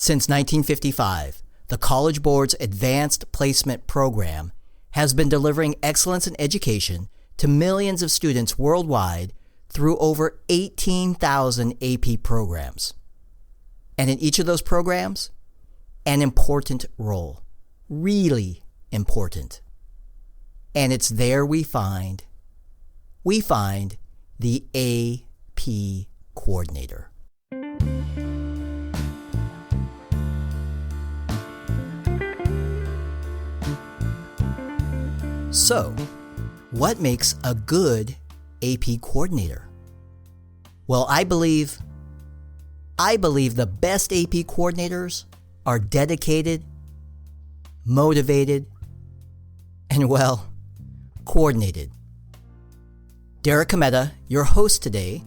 Since 1955, the College Board's Advanced Placement Program has been delivering excellence in education to millions of students worldwide through over 18,000 AP programs. And in each of those programs, an important role, really important. And it's there we find the AP coordinator. So, what makes a good AP coordinator? Well, I believe the best AP coordinators are dedicated, motivated, and well, coordinated. Derek Kameda, your host today,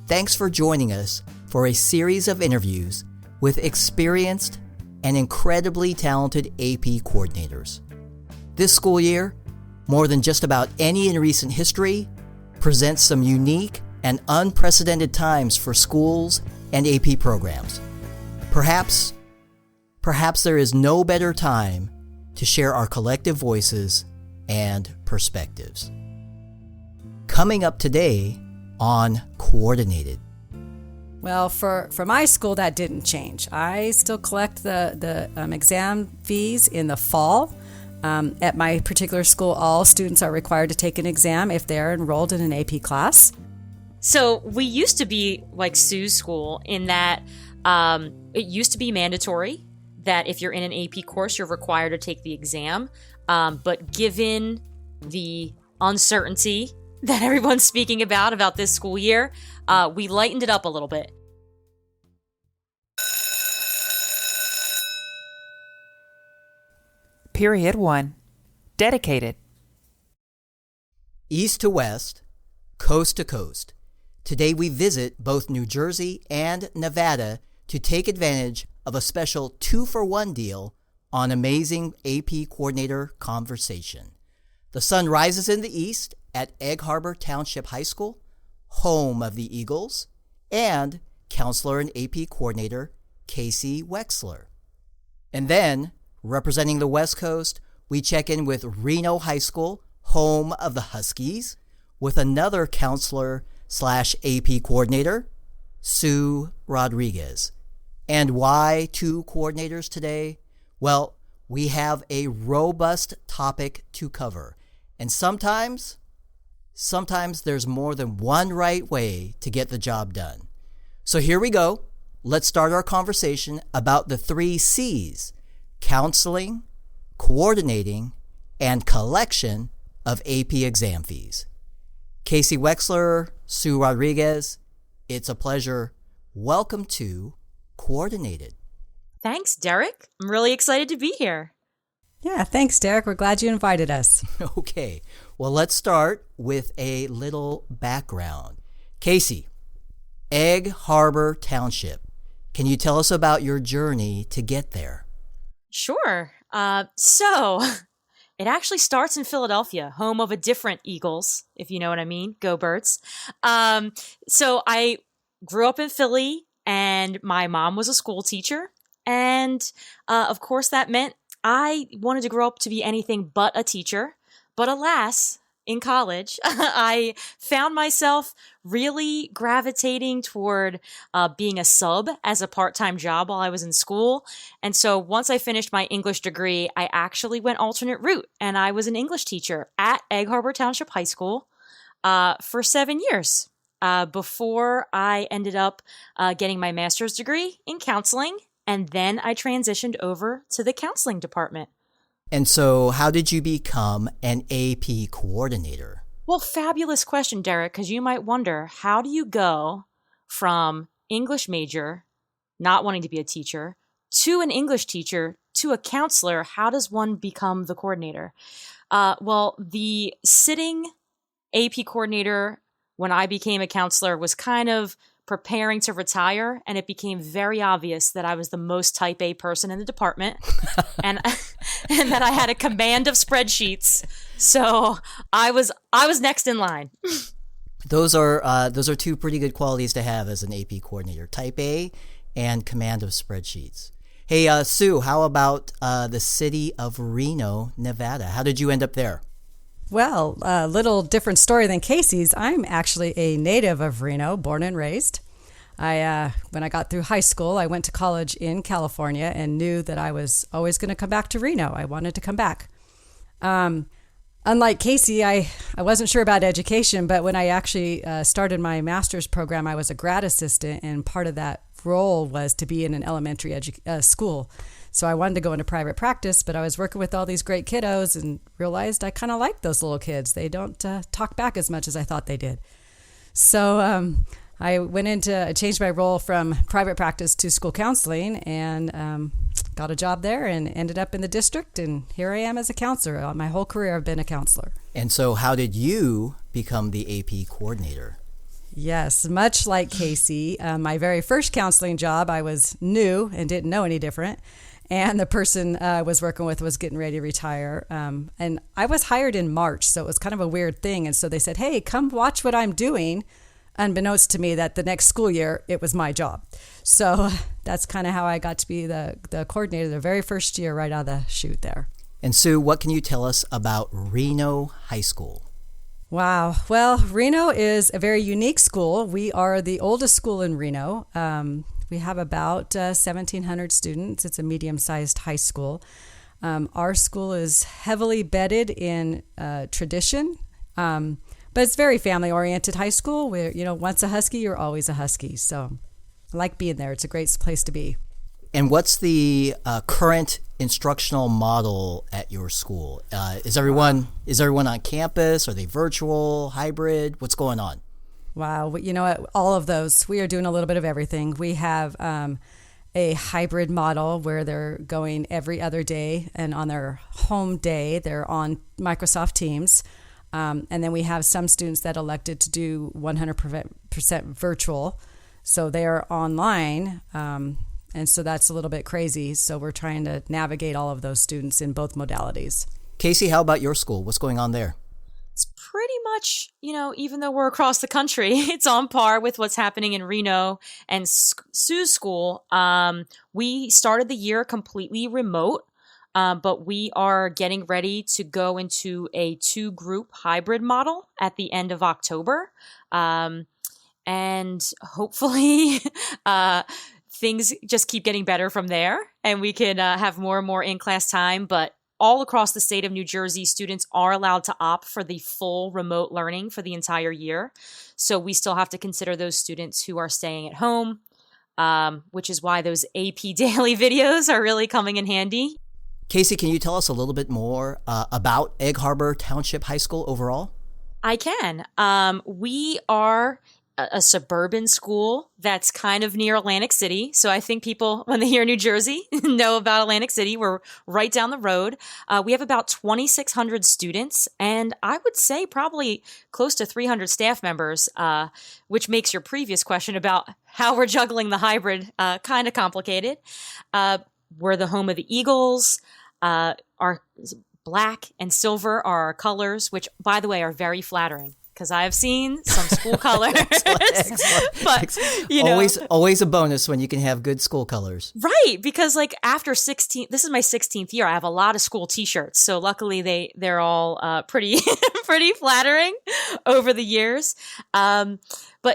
thanks for joining us for a series of interviews with experienced and incredibly talented AP coordinators. This school year, more than just about any in recent history, presents some unique and unprecedented times for schools and AP programs. Perhaps there is no better time to share our collective voices and perspectives. Coming up today on Coordinated. Well, for my school, that didn't change. I still collect the exam fees in the fall. At my particular school, all students are required to take an exam if they're enrolled in an AP class. So we used to be like Sue's school in that it used to be mandatory that if you're in an AP course, you're required to take the exam. But given the uncertainty that everyone's speaking about this school year, we lightened it up a little bit. Period 1. Dedicated. East to west, coast to coast. Today we visit both New Jersey and Nevada to take advantage of a special 2-for-1 deal on amazing AP coordinator conversation. The sun rises in the east at Egg Harbor Township High School, home of the Eagles, and counselor and AP coordinator Casie Wexler. And then, representing the West Coast, we check in with Reno High School, home of the Huskies, with another counselor/AP coordinator, Sue Rodriguez. And why 2 coordinators today? Well, we have a robust topic to cover. And sometimes there's more than one right way to get the job done. So here we go. Let's start our conversation about the 3 C's: counseling, coordinating, and collection of AP exam fees. Casie Wexler, Sue Rodriguez, it's a pleasure. Welcome to Coordinated. Thanks, Derek. I'm really excited to be here. Yeah, thanks, Derek. We're glad you invited us. Okay, well, let's start with a little background. Casie, Egg Harbor Township. Can you tell us about your journey to get there? Sure. So it actually starts in Philadelphia, home of a different Eagles, if you know what I mean. Go Birds. So I grew up in Philly, and my mom was a school teacher. And of course, that meant I wanted to grow up to be anything but a teacher. But alas, in college, I found myself really gravitating toward being a sub as a part-time job while I was in school. And so once I finished my English degree, I actually went alternate route, and I was an English teacher at Egg Harbor Township High School for 7 years before I ended up getting my master's degree in counseling. And then I transitioned over to the counseling department. And so how did you become an AP coordinator? Well, fabulous question, Derek, because you might wonder, how do you go from English major, not wanting to be a teacher, to an English teacher, to a counselor? How does one become the coordinator? Well, the sitting AP coordinator when I became a counselor was kind of preparing to retire, and it became very obvious that I was the most type A person in the department and that I had a command of spreadsheets. So I was next in line. Those are 2 pretty good qualities to have as an AP coordinator: type A and command of spreadsheets. Hey, Sue, how about the city of Reno, Nevada? How did you end up there? Well, a little different story than Casey's. I'm actually a native of Reno, born and raised. When I got through high school, I went to college in California and knew that I was always going to come back to Reno. I wanted to come back. Unlike Casey, I wasn't sure about education, but when I actually started my master's program, I was a grad assistant, and part of that role was to be in an elementary school. So I wanted to go into private practice, but I was working with all these great kiddos and realized I kind of like those little kids. They don't talk back as much as I thought they did. So I changed my role from private practice to school counseling and got a job there and ended up in the district. And here I am as a counselor. My whole career I've been a counselor. And so how did you become the AP coordinator? Yes, much like Casey, my very first counseling job, I was new and didn't know any different. And the person I was working with was getting ready to retire. And I was hired in March, so it was kind of a weird thing. And so they said, hey, come watch what I'm doing. Unbeknownst to me that the next school year, it was my job. So that's kind of how I got to be the coordinator the very first year right out of the chute there. And Sue, what can you tell us about Reno High School? Wow. Well, Reno is a very unique school. We are the oldest school in Reno. We have about 1,700 students. It's a medium-sized high school. Our school is heavily bedded in tradition, but it's very family-oriented high school where, once a Husky, you're always a Husky. So I like being there. It's a great place to be. And what's the current instructional model at your school? Is everyone on campus? Are they virtual, hybrid? What's going on? Wow. You know what? All of those. We are doing a little bit of everything. We have a hybrid model where they're going every other day, and on their home day, they're on Microsoft Teams. And then we have some students that elected to do 100% virtual. So they are online. And so that's a little bit crazy. So we're trying to navigate all of those students in both modalities. Casey, how about your school? What's going on there? It's pretty much, even though we're across the country, it's on par with what's happening in Reno and Sue's school. We started the year completely remote, but we are getting ready to go into a 2-group hybrid model at the end of October. And hopefully things just keep getting better from there, and we can have more and more in-class time. But all across the state of New Jersey, students are allowed to opt for the full remote learning for the entire year. So we still have to consider those students who are staying at home, which is why those AP daily videos are really coming in handy. Casey, can you tell us a little bit more about Egg Harbor Township High School overall? I can. We are a suburban school that's kind of near Atlantic City. So I think people, when they hear New Jersey, know about Atlantic City. We're right down the road. We have about 2,600 students, and I would say probably close to 300 staff members, which makes your previous question about how we're juggling the hybrid kind of complicated. We're the home of the Eagles. Our black and silver are our colors, which, by the way, are very flattering. Because I have seen some school colors. Excellent. But, always a bonus when you can have good school colors. Right. Because after 16, this is my 16th year, I have a lot of school t-shirts. So luckily they're all pretty flattering over the years. But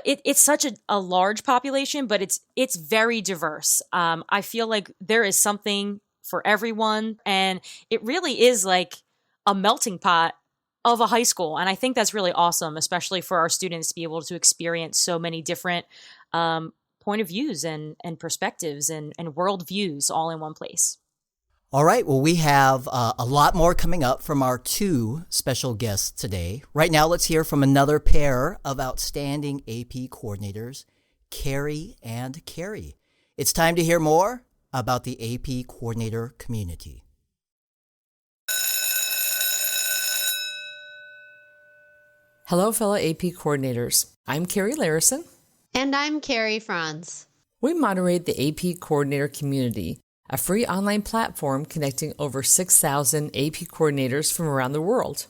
it's such a large population, but it's very diverse. I feel like there is something for everyone, and it really is like a melting pot of a high school. And I think that's really awesome, especially for our students to be able to experience so many different point of views and perspectives and world views all in one place. All right. Well, we have a lot more coming up from our 2 special guests today. Right now, let's hear from another pair of outstanding AP coordinators, Carrie and Carrie. It's time to hear more about the AP coordinator community. Hello, fellow AP coordinators. I'm Carrie Larison. And I'm Carrie Franz. We moderate the AP Coordinator Community, a free online platform connecting over 6,000 AP coordinators from around the world.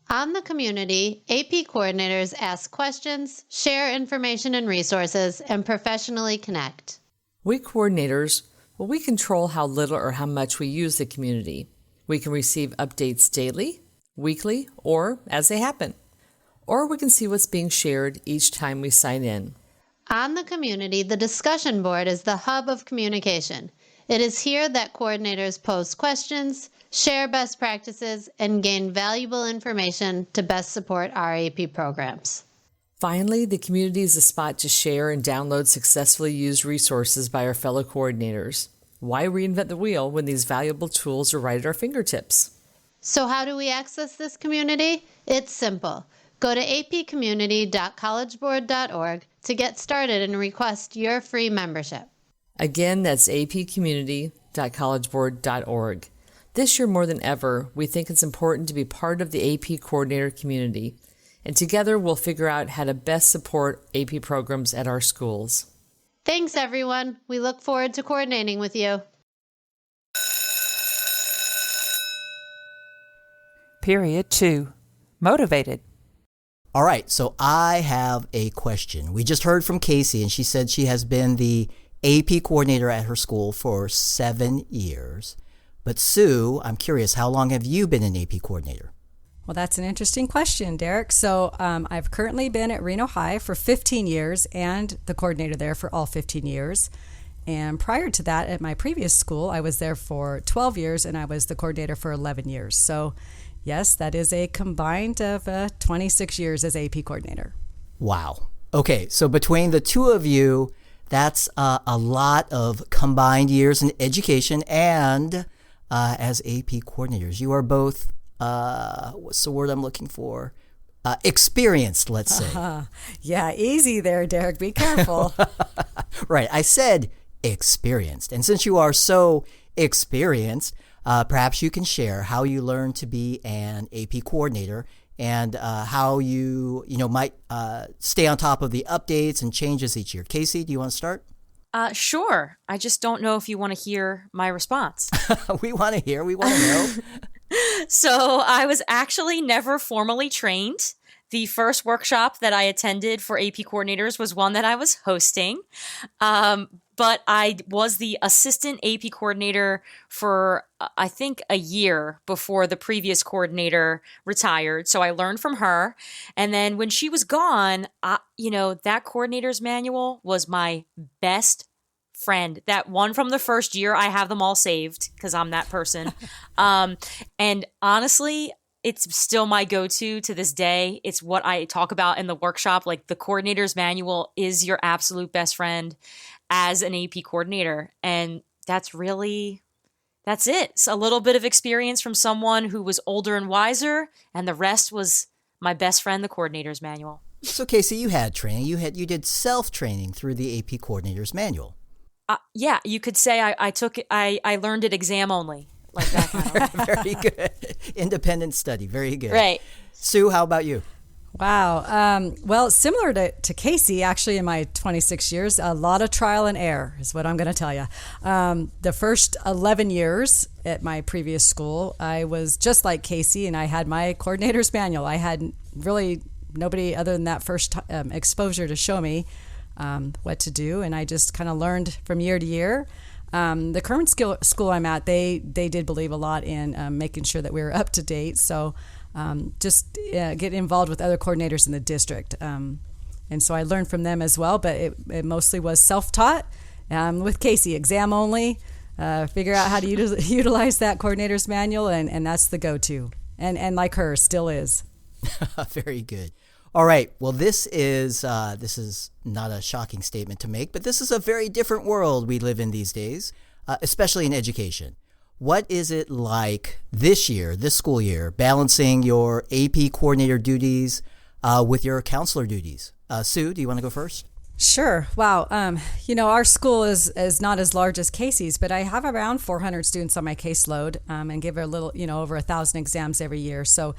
On the community, AP coordinators ask questions, share information and resources, and professionally connect. We coordinators Well, we control how little or how much we use the community. We can receive updates daily, weekly, or as they happen. Or we can see what's being shared each time we sign in. On the community, the discussion board is the hub of communication. It is here that coordinators post questions, share best practices, and gain valuable information to best support our AP programs. Finally, the community is a spot to share and download successfully used resources by our fellow coordinators. Why reinvent the wheel when these valuable tools are right at our fingertips? So how do we access this community? It's simple. Go to apcommunity.collegeboard.org to get started and request your free membership. Again, that's apcommunity.collegeboard.org. This year more than ever, we think it's important to be part of the AP coordinator community, and together we'll figure out how to best support AP programs at our schools. Thanks, everyone. We look forward to coordinating with you. Period 2. Motivated. All right, so I have a question. We just heard from Casie, and she said she has been the AP coordinator at her school for 7 years. But Sue, I'm curious, how long have you been an AP coordinator? Well, that's an interesting question, Derek. So I've currently been at Reno High for 15 years and the coordinator there for all 15 years. And prior to that, at my previous school, I was there for 12 years and I was the coordinator for 11 years. So yes, that is a combined of 26 years as AP coordinator. Wow. Okay, so between the two of you, that's a lot of combined years in education and as AP coordinators. You are both, what's the word I'm looking for? Experienced, let's say. Yeah, easy there, Derek. Be careful. Right, I said experienced. And since you are so experienced, perhaps you can share how you learned to be an AP coordinator and how you might stay on top of the updates and changes each year. Casie, do you want to start? Sure. I just don't know if you want to hear my response. We want to hear. We want to know. So I was actually never formally trained. The first workshop that I attended for AP coordinators was one that I was hosting. But I was the assistant AP coordinator for, I think, a year before the previous coordinator retired. So I learned from her. And then when she was gone, that coordinator's manual was my best friend. That one from the first year, I have them all saved because I'm that person. And honestly, it's still my go-to to this day. It's what I talk about in the workshop. Like, the coordinator's manual is your absolute best friend as an AP coordinator. And that's it. It's a little bit of experience from someone who was older and wiser, and the rest was my best friend, the coordinator's manual. So Casie, you had training. You did self-training through the AP coordinator's manual. Yeah, you could say I learned it exam only. Like that kind of. Very good. Independent study. Very good. Right. Sue, how about you? Wow. Well, similar to Casie, actually, in my 26 years, a lot of trial and error is what I'm going to tell you. The first 11 years at my previous school, I was just like Casie, and I had my coordinator's manual. I had really nobody other than that first exposure to show me what to do, and I just kind of learned from year to year. The current school I'm at, they did believe a lot in making sure that we were up to date. So just get involved with other coordinators in the district. And so I learned from them as well, but it mostly was self-taught. With Casie, exam only, figure out how to utilize that coordinator's manual, and that's the go-to. And like her, still is. Very good. All right. Well, this is not a shocking statement to make, but this is a very different world we live in these days, especially in education. What is it like this school year, balancing your AP coordinator duties with your counselor duties? Sue, do you want to go first? Sure. Wow. Our school is not as large as Casie's, but I have around 400 students on my caseload and give a little, over 1,000 exams every year. So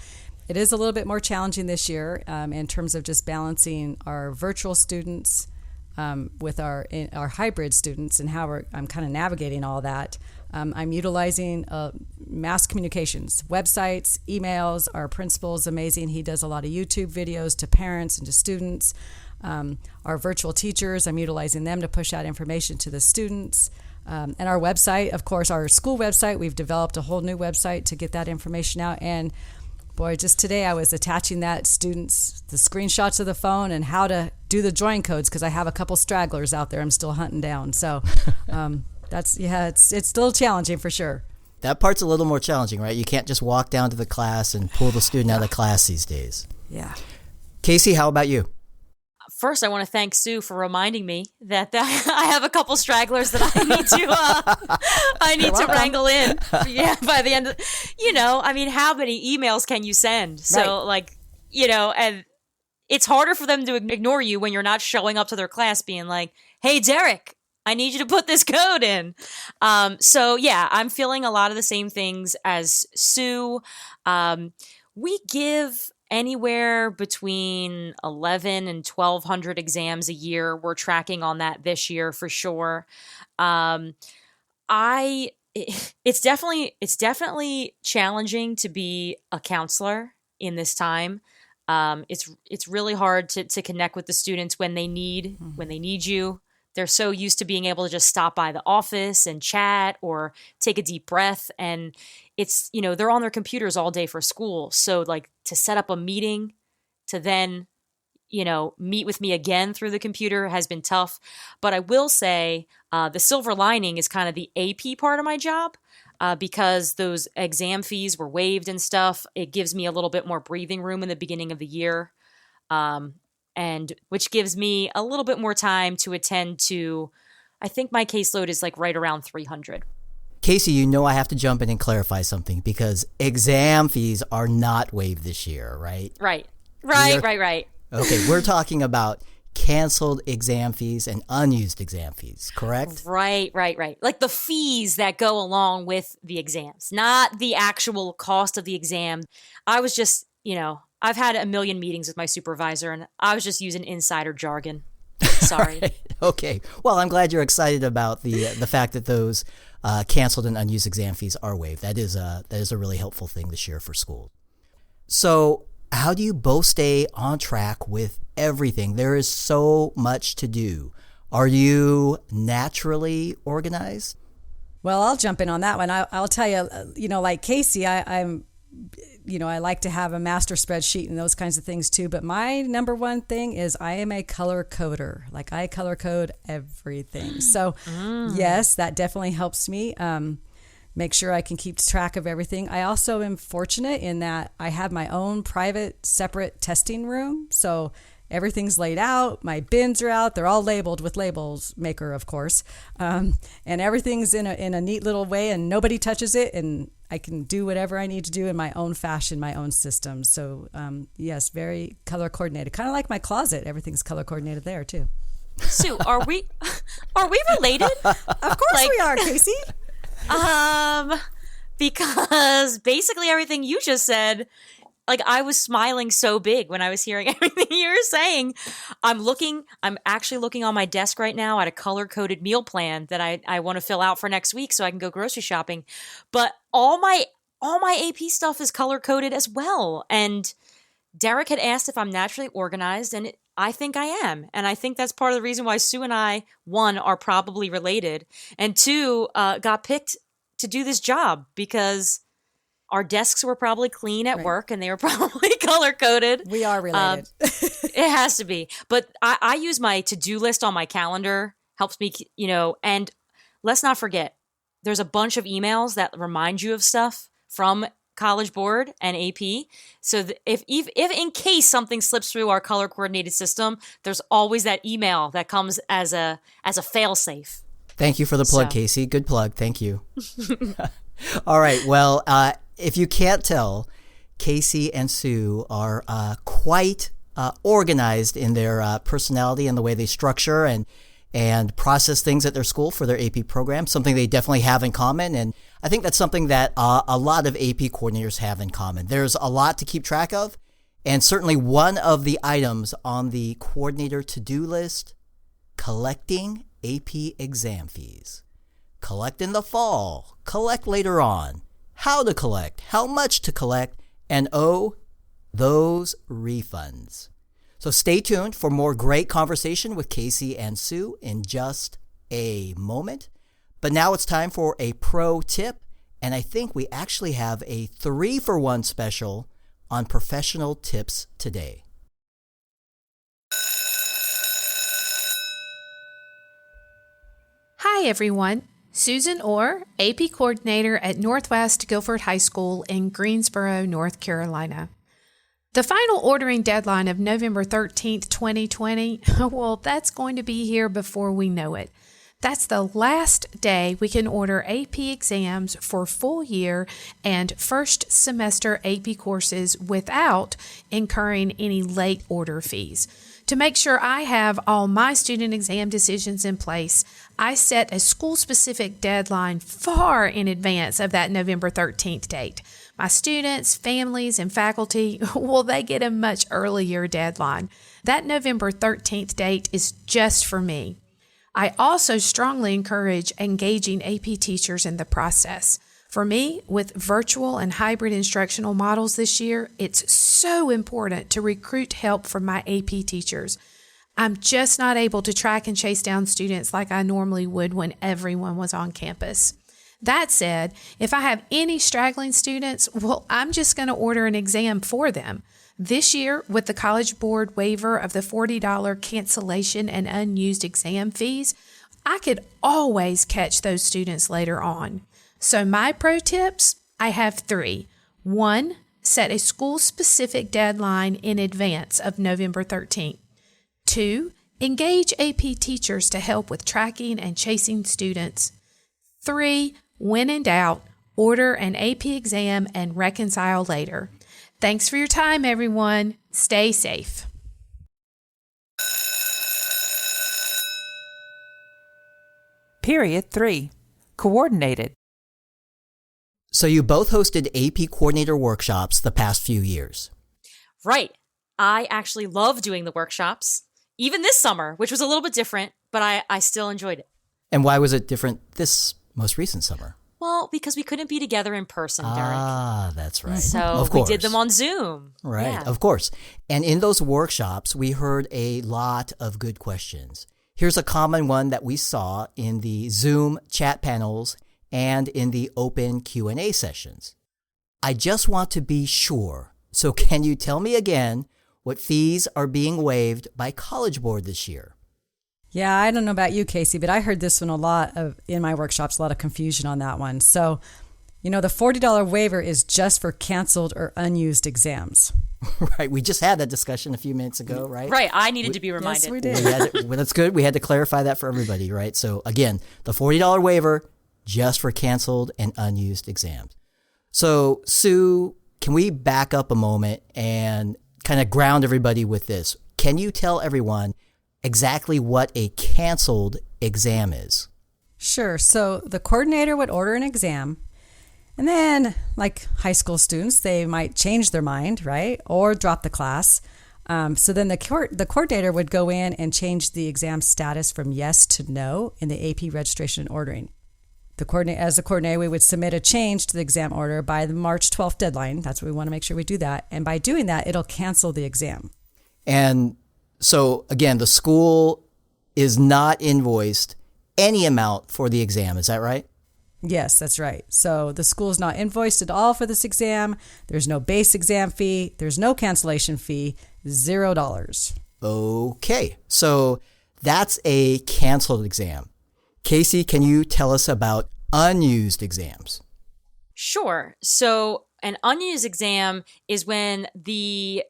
it is a little bit more challenging this year in terms of just balancing our virtual students with our hybrid students and how I'm kind of navigating all that. I'm utilizing mass communications, websites, emails. Our principal is amazing. He does a lot of YouTube videos to parents and to students. Our virtual teachers, I'm utilizing them to push out information to the students. And our website, of course, our school website, we've developed a whole new website to get that information out. And boy, just today I was attaching the screenshots of the phone and how to do the join codes, because I have a couple stragglers out there I'm still hunting down. So it's still challenging for sure. That part's a little more challenging, right? You can't just walk down to the class and pull the student out of class these days. Yeah. Casie, how about you? First, I want to thank Sue for reminding me that I have a couple stragglers that I need to wrangle in. Yeah, by the end of, how many emails can you send? So and it's harder for them to ignore you when you're not showing up to their class being like, "Hey, Derek, I need you to put this code in." I'm feeling a lot of the same things as Sue. We give anywhere between 11 and 1,200 exams a year. We're tracking on that this year for sure. It's definitely challenging to be a counselor in this time. It's really hard to connect with the students when they need you. They're so used to being able to just stop by the office and chat or take a deep breath. And it's, they're on their computers all day for school. So to set up a meeting to then, meet with me again through the computer has been tough. But I will say the silver lining is kind of the AP part of my job because those exam fees were waived and stuff. It gives me a little bit more breathing room in the beginning of the year. And which gives me a little bit more time to attend to, I think my caseload is right around 300. Casie, I have to jump in and clarify something because exam fees are not waived this year, right? Right. Okay, we're talking about canceled exam fees and unused exam fees, correct? Right. Like the fees that go along with the exams, not the actual cost of the exam. I was just, I've had a million meetings with my supervisor, and I was just using insider jargon. Sorry. Right. Okay. Well, I'm glad you're excited about the fact that those canceled and unused exam fees are waived. That is a really helpful thing this year for school. So, how do you both stay on track with everything? There is so much to do. Are you naturally organized? Well, I'll jump in on that one. I'll tell you, like Casie, I'm I like to have a master spreadsheet and those kinds of things too. But my number one thing is I am a color coder. I color code everything. So yes, that definitely helps me make sure I can keep track of everything. I also am fortunate in that I have my own private, separate testing room. So everything's laid out. My bins are out. They're all labeled with labels maker, of course. And everything's in a neat little way and nobody touches it. And I can do whatever I need to do in my own fashion, my own system. So yes, very color coordinated. Kind of like my closet. Everything's color coordinated there too. Sue, are we related? Of course we are, Casie. Because basically everything you just said, I was smiling so big when I was hearing everything you were saying. I'm actually looking on my desk right now at a color-coded meal plan that I want to fill out for next week so I can go grocery shopping. But all my AP stuff is color-coded as well. And Derek had asked if I'm naturally organized, and I think I am. And I think that's part of the reason why Sue and I, one, are probably related, and two, got picked to do this job because our desks were probably clean at work and they were probably color-coded. We are related. It has to be. But I use my to-do list on my calendar, helps me, and let's not forget, there's a bunch of emails that remind you of stuff from College Board and AP. So if in case something slips through our color-coordinated system, there's always that email that comes as a fail-safe. Thank you for the plug, Casie. Good plug. Thank you. All right. Well, if you can't tell, Casie and Sue are quite organized in their personality and the way they structure and process things at their school for their AP program, something they definitely have in common. And I think that's something that a lot of AP coordinators have in common. There's a lot to keep track of. And certainly one of the items on the coordinator to-do list, collecting AP exam fees. Collect in the fall, collect later on. How to collect, how much to collect, and those refunds. So stay tuned for more great conversation with Casie and Sue in just a moment. But now it's time for a pro tip, and I think we actually have a 3-for-1 special on professional tips today. Hi everyone, Susan Orr, AP Coordinator at Northwest Guilford High School in Greensboro, North Carolina. The final ordering deadline of November 13th, 2020, well, that's going to be here before we know it. That's the last day we can order AP exams for full year and first semester AP courses without incurring any late order fees. To make sure I have all my student exam decisions in place, I set a school-specific deadline far in advance of that November 13th date. My students, families, and faculty, well, they get a much earlier deadline. That November 13th date is just for me. I also strongly encourage engaging AP teachers in the process. For me, with virtual and hybrid instructional models this year, it's so important to recruit help from my AP teachers. I'm just not able to track and chase down students like I normally would when everyone was on campus. That said, if I have any straggling students, well, I'm just going to order an exam for them. This year, with the College Board waiver of the $40 cancellation and unused exam fees, I could always catch those students later on. So my pro tips, I have 3. 1, set a school-specific deadline in advance of November 13th. 2, engage AP teachers to help with tracking and chasing students. 3, when in doubt, order an AP exam and reconcile later. Thanks for your time, everyone. Stay safe. Period 3. Coordinated. So you both hosted AP coordinator workshops the past few years. Right. I actually love doing the workshops, even this summer, which was a little bit different, but I still enjoyed it. And why was it different this most recent summer? Well, because we couldn't be together in person, Derek. Ah, that's right. So of course. we did them on Zoom. Right, Yeah. of course. And in those workshops, we heard a lot of good questions. Here's a common one that we saw in the Zoom chat panels and in the open Q&A sessions. I just want to be sure. So can you tell me again what fees are being waived by College Board this year? Yeah, I don't know about you, Casie, but I heard this one in my workshops, a lot of confusion on that one. So, the $40 waiver is just for canceled or unused exams. Right. We just had that discussion a few minutes ago, right? Right. I needed to be reminded. Yes, we did. Well, that's good. We had to clarify that for everybody, right? So again, the $40 waiver just for canceled and unused exams. So Sue, can we back up a moment and kind of ground everybody with this? Can you tell everyone exactly what a canceled exam is? Sure. So the coordinator would order an exam, and then, like high school students, they might change their mind, right? Or drop the class. So then the coordinator would go in and change the exam status from yes to no in the AP registration and ordering. As the coordinator, we would submit a change to the exam order by the March 12th deadline. That's what we want to make sure we do that. And by doing that, it'll cancel the exam. And so again, the school is not invoiced any amount for the exam. Is that right? Yes, that's right. So the school is not invoiced at all for this exam. There's no base exam fee. There's no cancellation fee. $0. Okay. So that's a canceled exam. Casie, can you tell us about unused exams? Sure. So an unused exam is when the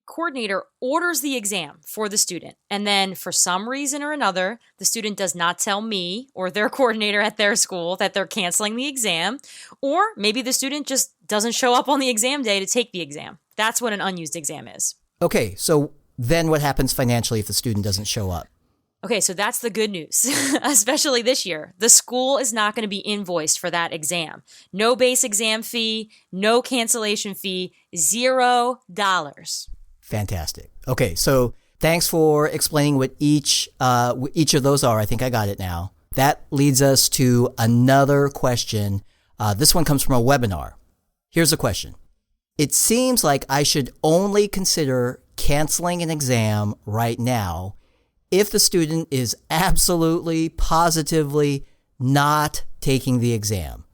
coordinator orders the exam for the student, and then for some reason or another, the student does not tell me or their coordinator at their school that they're canceling the exam, or maybe the student just doesn't show up on the exam day to take the exam. That's what an unused exam is. Okay, so then what happens financially if the student doesn't show up? Okay, so that's the good news, especially this year. The school is not going to be invoiced for that exam. No base exam fee, no cancellation fee, $0. Fantastic. Okay, so thanks for explaining what each of those are. I think I got it now. That leads us to another question. This one comes from a webinar. Here's a question. It seems like I should only consider canceling an exam right now if the student is absolutely, positively not taking the exam.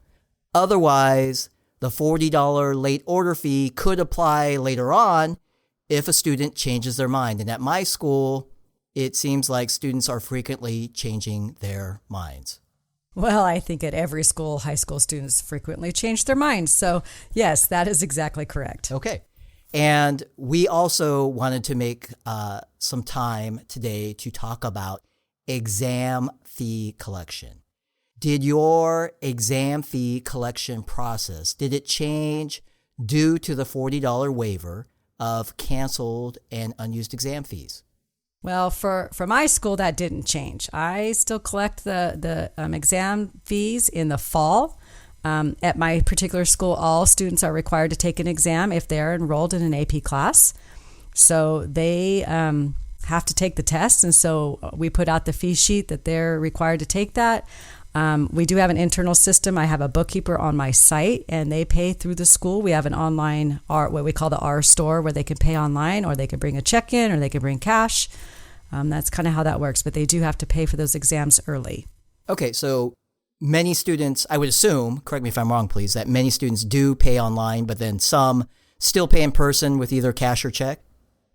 Otherwise, the $40 late order fee could apply later on if a student changes their mind. And at my school, it seems like students are frequently changing their minds. Well, I think at every school, high school students frequently change their minds. So yes, that is exactly correct. Okay. And we also wanted to make some time today to talk about exam fee collection. Did your exam fee collection process, did it change due to the $40 waiver of canceled and unused exam fees? Well, for my school, that didn't change. I still collect the exam fees in the fall. At my particular school, all students are required to take an exam if they're enrolled in an AP class. So they have to take the test, and so we put out the fee sheet that they're required to take that. We do have an internal system. I have a bookkeeper on my site, and they pay through the school. We have an online, what we call the R store, where they can pay online, or they can bring a check in, or they can bring cash. That's kind of how that works, but they do have to pay for those exams early. Okay, so many students, I would assume, correct me if I'm wrong, please, that many students do pay online, but then some still pay in person with either cash or check?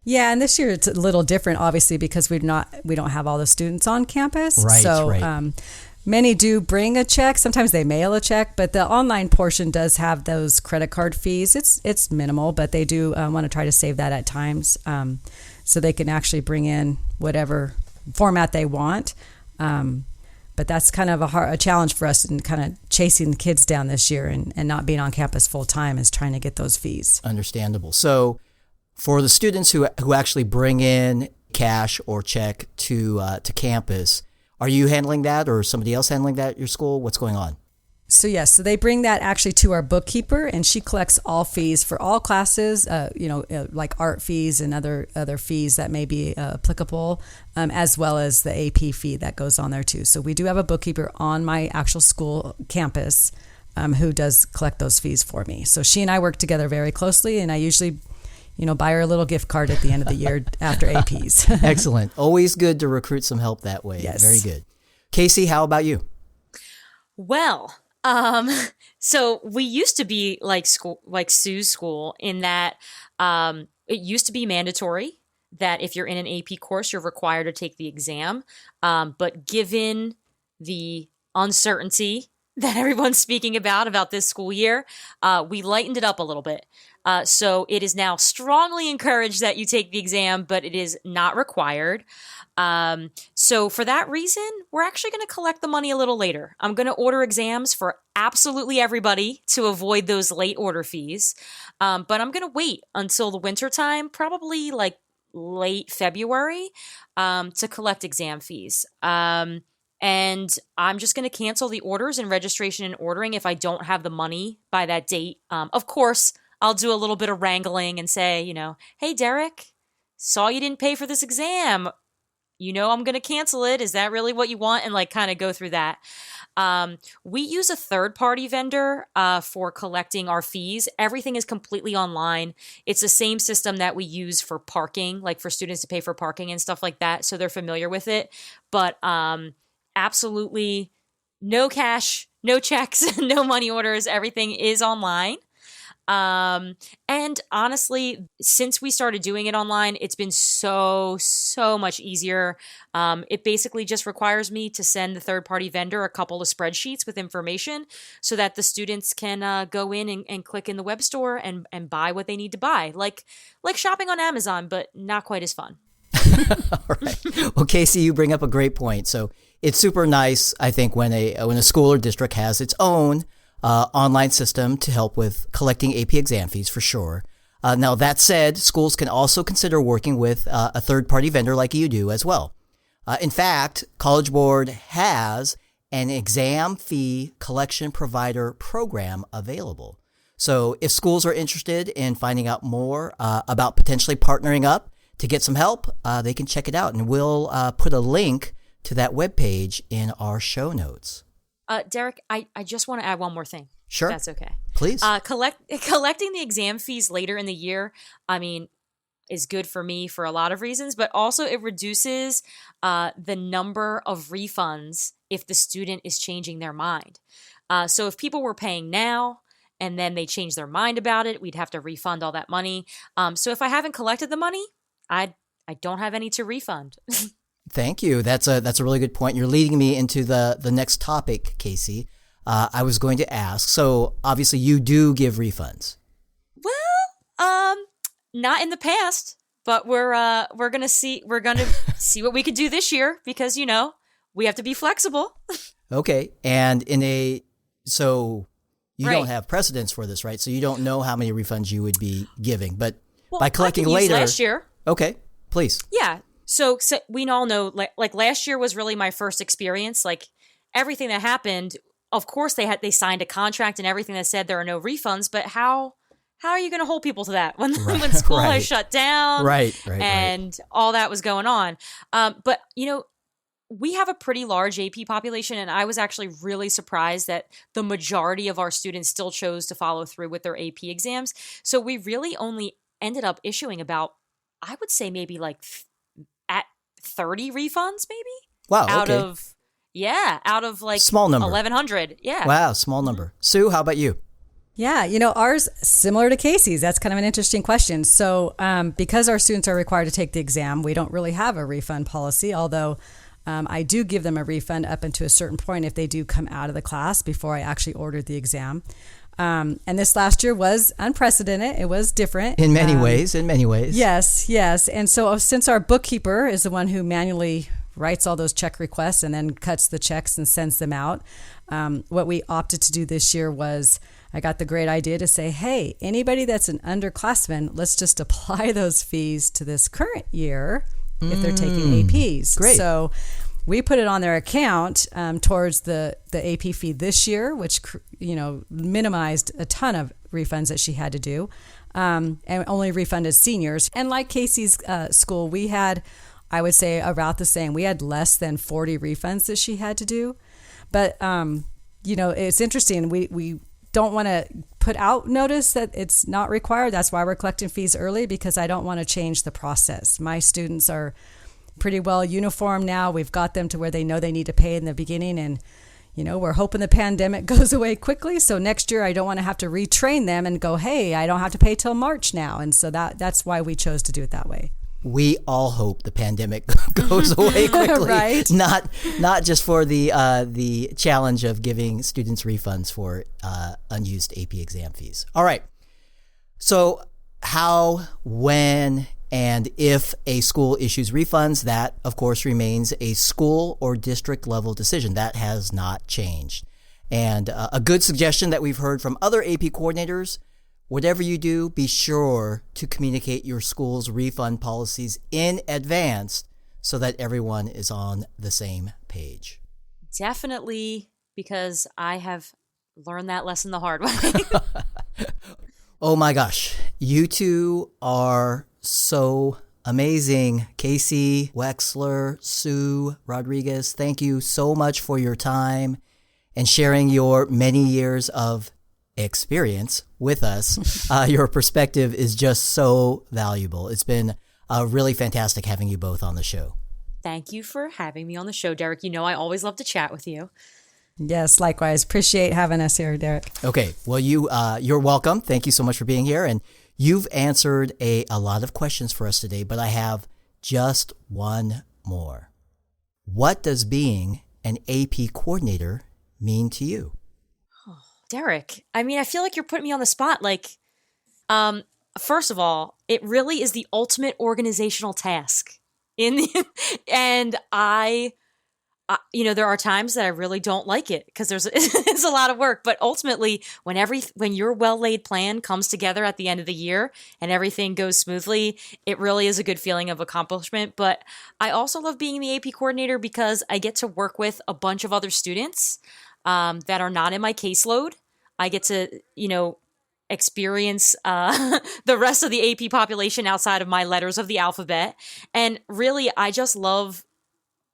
Yeah, and this year it's a little different, obviously, because we don't have all the students on campus. Right, so, right. Many do bring a check. Sometimes they mail a check, but the online portion does have those credit card fees. It's minimal, but they do want to try to save that at times, so they can actually bring in whatever format they want. But that's kind of a challenge for us in kind of chasing the kids down this year and not being on campus full time is trying to get those fees. Understandable. So for the students who actually bring in cash or check to campus, are you handling that or somebody else handling that at your school? What's going on? So yes, so they bring that actually to our bookkeeper, and she collects all fees for all classes, like art fees and other fees that may be applicable, as well as the AP fee that goes on there too. So we do have a bookkeeper on my actual school campus who does collect those fees for me. So she and I work together very closely, and I usually buy her a little gift card at the end of the year after APs. Excellent. Always good to recruit some help that way. Yes. Very good. Casie, how about you? Well, so we used to be like Sue's school in that it used to be mandatory that if you're in an AP course, you're required to take the exam. But given the uncertainty that everyone's speaking about this school year, we lightened it up a little bit. So it is now strongly encouraged that you take the exam, but it is not required. So for that reason, we're actually going to collect the money a little later. I'm going to order exams for absolutely everybody to avoid those late order fees. But I'm going to wait until the winter time, probably like late February, to collect exam fees. And I'm just going to cancel the orders and registration and ordering if I don't have the money by that date. Of course, I'll do a little bit of wrangling and say, hey, Derek, saw you didn't pay for this exam. I'm going to cancel it. Is that really what you want? And kind of go through that. We use a third-party vendor for collecting our fees. Everything is completely online. It's the same system that we use for parking, like for students to pay for parking and stuff like that. So they're familiar with it. But absolutely no cash, no checks, no money orders. Everything is online. And honestly, since we started doing it online, it's been so much easier. It basically just requires me to send the third-party vendor a couple of spreadsheets with information so that the students can go in and click in the web store and buy what they need to buy. Like shopping on Amazon, but not quite as fun. All right. Well, Casie, you bring up a great point. So it's super nice, I think, when a school or district has its own online system to help with collecting AP exam fees, for sure. Now, that said, schools can also consider working with a third-party vendor like you do as well. In fact, College Board has an exam fee collection provider program available. So if schools are interested in finding out more about potentially partnering up to get some help, they can check it out. And we'll put a link to that webpage in our show notes. Derek, I just want to add one more thing. Sure. If that's okay. Please. Collecting the exam fees later in the year, is good for me for a lot of reasons, but also it reduces the number of refunds if the student is changing their mind. So if people were paying now and then they changed their mind about it, we'd have to refund all that money. So if I haven't collected the money, I don't have any to refund. Thank you. That's a really good point. You're leading me into the next topic, Casie. I was going to ask, so obviously you do give refunds. Well, not in the past, but we're gonna see what we could do this year because we have to be flexible. Okay, and so you Right. don't have precedence for this, right? So you don't know how many refunds you would be giving, but Well, by collecting I can use later. last year. Okay, please. Yeah. So we all know, like last year was really my first experience. Like everything that happened, of course they signed a contract and everything that said there are no refunds. But how are you going to hold people to that when school right. has shut down, Right. and all that was going on? But we have a pretty large AP population, and I was actually really surprised that the majority of our students still chose to follow through with their AP exams. So we really only ended up issuing about, I would say maybe like at 30 refunds, maybe. Wow. Out Okay. of like Small number. 1,100. Yeah. Wow, small number. Sue, how about you? Yeah, ours similar to Casey's. That's kind of an interesting question. So, because our students are required to take the exam, we don't really have a refund policy, although I do give them a refund up until a certain point if they do come out of the class before I actually ordered the exam. And this last year was unprecedented. It was different. In many ways. Yes. And so since our bookkeeper is the one who manually writes all those check requests and then cuts the checks and sends them out, what we opted to do this year was I got the great idea to say, hey, anybody that's an underclassman, let's just apply those fees to this current year if they're taking APs. Great. So we put it on their account towards the AP fee this year, which minimized a ton of refunds that she had to do, and only refunded seniors. And like Casey's school, we had, I would say, about the same. We had less than 40 refunds that she had to do. But it's interesting. We don't want to put out notice that it's not required. That's why we're collecting fees early, because I don't want to change the process. My students are pretty well uniform now. We've got them to where they know they need to pay in the beginning, and we're hoping the pandemic goes away quickly. So next year I don't want to have to retrain them and go, hey, I don't have to pay till March now. And so that's why we chose to do it that way. We all hope the pandemic goes away quickly. Right. Not just for the challenge of giving students refunds for unused AP exam fees. All right. So how, when, and if a school issues refunds, that of course remains a school or district level decision. That has not changed. And a good suggestion that we've heard from other AP coordinators: whatever you do, be sure to communicate your school's refund policies in advance so that everyone is on the same page. Definitely, because I have learned that lesson the hard way. Oh my gosh, you two are so amazing. Casie Wexler, Sue Rodriguez, thank you so much for your time and sharing your many years of experience with us. Your perspective is just so valuable. It's been really fantastic having you both on the show. Thank you for having me on the show, Derek. I always love to chat with you. Yes, likewise. Appreciate having us here, Derek. Okay, well, you're welcome. Thank you so much for being here. And you've answered a lot of questions for us today, but I have just one more. What does being an AP coordinator mean to you? Derek, I feel like you're putting me on the spot. First of all, it really is the ultimate organizational task. And there are times that I really don't like it because it's a lot of work. But ultimately, when your well-laid plan comes together at the end of the year and everything goes smoothly, it really is a good feeling of accomplishment. But I also love being the AP coordinator because I get to work with a bunch of other students that are not in my caseload. I get to, experience the rest of the AP population outside of my letters of the alphabet. And really, I just love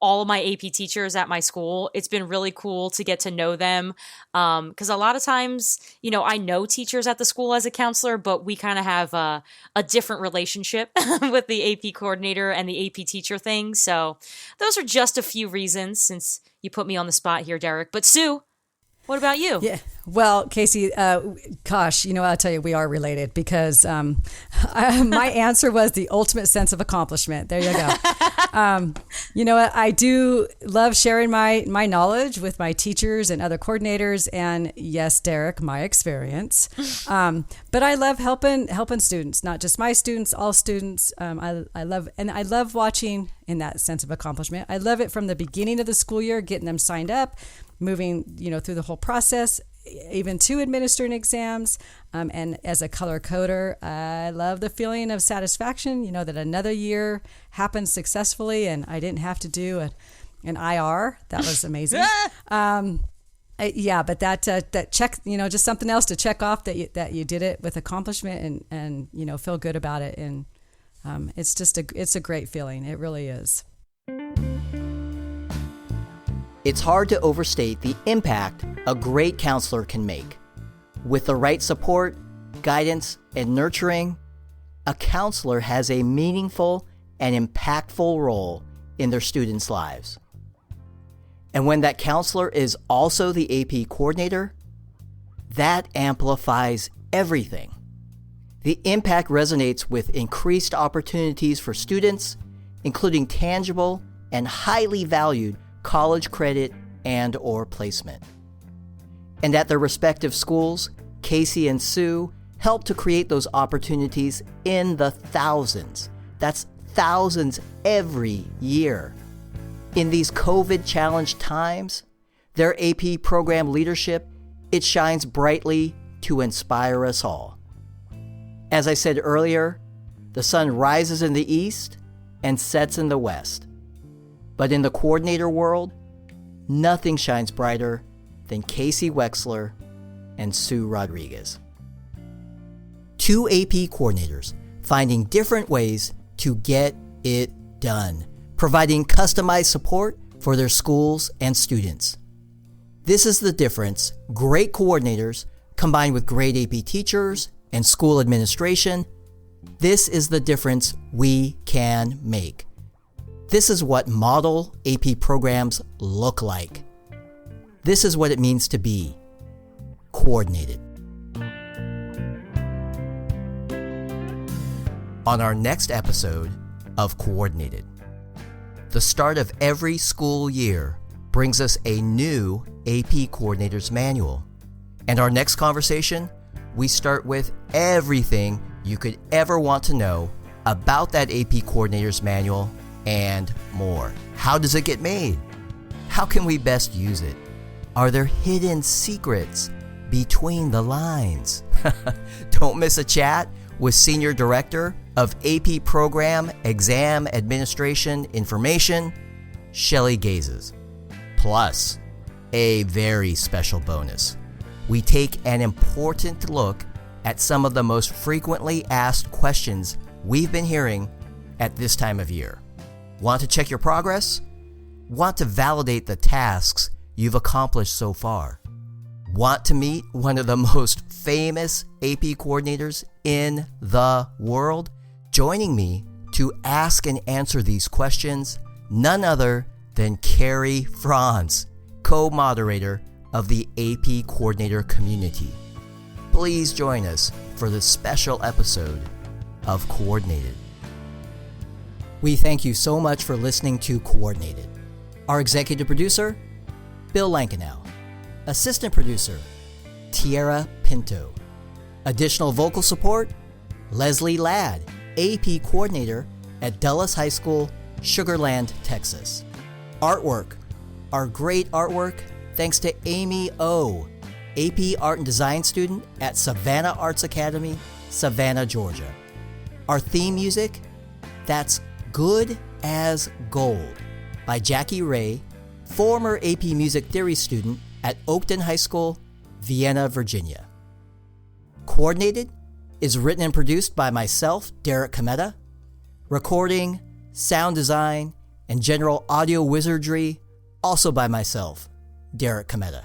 all of my AP teachers at my school. It's been really cool to get to know them. Because a lot of times, I know teachers at the school as a counselor, but we kind of have a different relationship with the AP coordinator and the AP teacher thing. So those are just a few reasons, since you put me on the spot here, Derek. But Sue, what about you? Yeah. Well, Casie, gosh, I'll tell you, we are related because my answer was the ultimate sense of accomplishment. There you go. I do love sharing my knowledge with my teachers and other coordinators, and yes, Derek, my experience. But I love helping students, not just my students, all students. I love watching in that sense of accomplishment. I love it from the beginning of the school year, getting them signed up, moving, through the whole process, even to administering exams. And as a color coder, I love the feeling of satisfaction, that another year happened successfully and I didn't have to do an IR. That was amazing. But that check, just something else to check off that you did it with accomplishment and feel good about it. And it's a great feeling. It really is. It's hard to overstate the impact a great counselor can make. With the right support, guidance, and nurturing, a counselor has a meaningful and impactful role in their students' lives. And when that counselor is also the AP coordinator, that amplifies everything. The impact resonates with increased opportunities for students, including tangible and highly valued college credit and/or placement. And at their respective schools, Casie and Sue help to create those opportunities in the thousands. That's thousands every year. In these COVID-challenged times, their AP program leadership, it shines brightly to inspire us all. As I said earlier, the sun rises in the east and sets in the west. But in the coordinator world, nothing shines brighter than Casie Wexler and Sue Rodriguez. Two AP coordinators finding different ways to get it done, providing customized support for their schools and students. This is the difference great coordinators combined with great AP teachers and school administration. This is the difference we can make. This is what model AP programs look like. This is what it means to be coordinated. On our next episode of Coordinated, the start of every school year brings us a new AP Coordinator's Manual. And our next conversation, we start with everything you could ever want to know about that AP Coordinator's Manual and more. How does it get made? How can we best use it? Are there hidden secrets between the lines? Don't miss a chat with Senior Director of AP Program Exam Administration Information, Shelley Gazes. Plus, a very special bonus. We take an important look at some of the most frequently asked questions we've been hearing at this time of year. Want to check your progress? Want to validate the tasks you've accomplished so far? Want to meet one of the most famous AP coordinators in the world? Joining me to ask and answer these questions, none other than Carrie Franz, co-moderator of the AP Coordinator community. Please join us for this special episode of Coordinated. We thank you so much for listening to Coordinated. Our executive producer, Bill Lankenow. Assistant producer, Tierra Pinto. Additional vocal support, Leslie Ladd, AP Coordinator at Dulles High School, Sugar Land, Texas. Artwork, our great artwork, thanks to Amy O., AP Art and Design student at Savannah Arts Academy, Savannah, Georgia. Our theme music, that's Good as Gold by Jackie Ray, former AP Music Theory student at Oakton High School, Vienna, Virginia. Coordinated is written and produced by myself, Derek Kameda. Recording, sound design, and general audio wizardry, also by myself, Derek Kameda.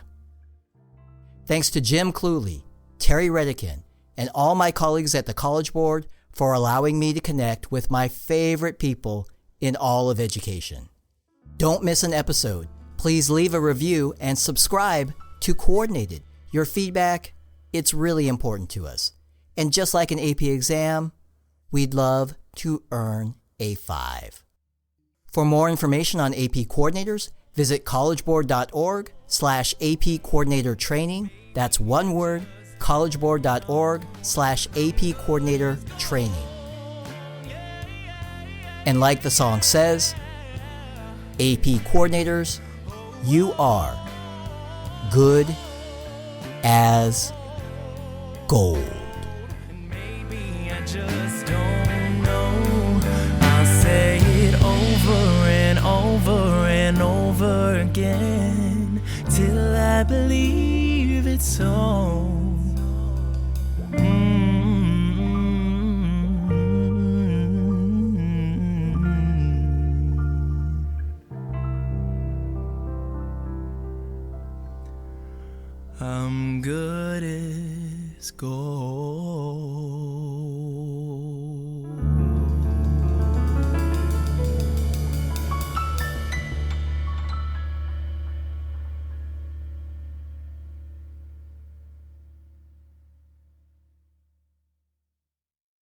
Thanks to Jim Cluley, Terry Redican, and all my colleagues at the College Board for allowing me to connect with my favorite people in all of education. Don't miss an episode. Please leave a review and subscribe to Coordinated. Your feedback, it's really important to us. And just like an AP exam, we'd love to earn a 5. For more information on AP coordinators, visit collegeboard.org/AP coordinator training. That's one word, collegeboard.org/AP coordinator training. And like the song says, AP coordinators, you are good as gold. Maybe I just don't know. I'll say it over and over and over again till I believe it's so. I'm good as gold.